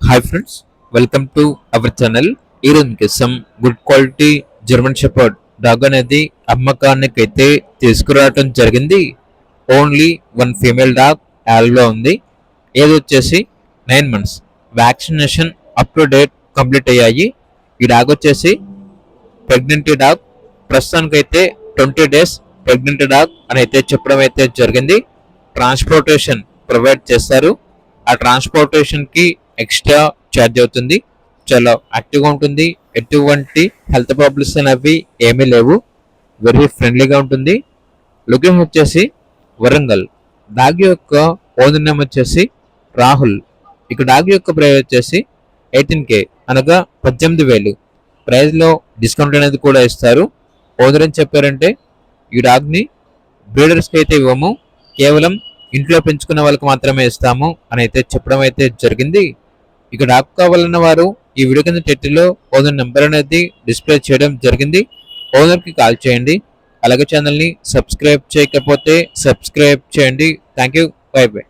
Hi friends, welcome to our channel. ఈరోజు మీకు some good quality German shepherd dog అనేది అమ్మకానికి అయితే తీసుకురావడం జరిగింది. ఓన్లీ వన్ ఫీమేల్ డాగ్ యాల్లో ఉంది. ఏది వచ్చేసి 9 months. Vaccination up to date complete అయ్యాయి. ఈ డాగ్ వచ్చేసి ప్రెగ్నెంట్ డాగ్. ప్రస్తుతానికైతే 20 days ప్రెగ్నెంట్ డాగ్ అని అయితే చెప్పడం అయితే జరిగింది. ట్రాన్స్పోర్టేషన్ ప్రొవైడ్ చేస్తారు. ఆ ట్రాన్స్పోర్టేషన్ కి ఎక్స్ట్రా ఛార్జ్ అవుతుంది. చాలా యాక్టివ్గా ఉంటుంది. ఎటువంటి హెల్త్ ప్రాబ్లమ్స్ అనేవి ఏమీ లేవు. వెరీ ఫ్రెండ్లీగా ఉంటుంది. లొకేషన్ వచ్చేసి వరంగల్. డాగ్ యొక్క ఓనర్ నేమ్ వచ్చేసి రాహుల్. ఇక డాగ్ యొక్క ప్రైస్ వచ్చేసి 18K, అనగా 18,000. ప్రైస్లో డిస్కౌంట్ అనేది కూడా ఇస్తారు. ఓనర్ అని చెప్పారంటే ఈ డాగ్ని బ్రీడర్స్కి అయితే ఇవ్వము, కేవలం ఇంట్లో పెంచుకునే వాళ్ళకి మాత్రమే ఇస్తాము అని అయితే చెప్పడం అయితే జరిగింది. ఇక డాగ్ కావాలన్న వారు ఈ వీడియో కింద టైటిల్లో ఓనర్ నెంబర్ అనేది డిస్ప్లే చేయడం జరిగింది. ఓనర్కి కాల్ చేయండి. అలాగే ఛానల్ని సబ్స్క్రైబ్ చేయకపోతే సబ్స్క్రైబ్ చేయండి. Thank you. By by.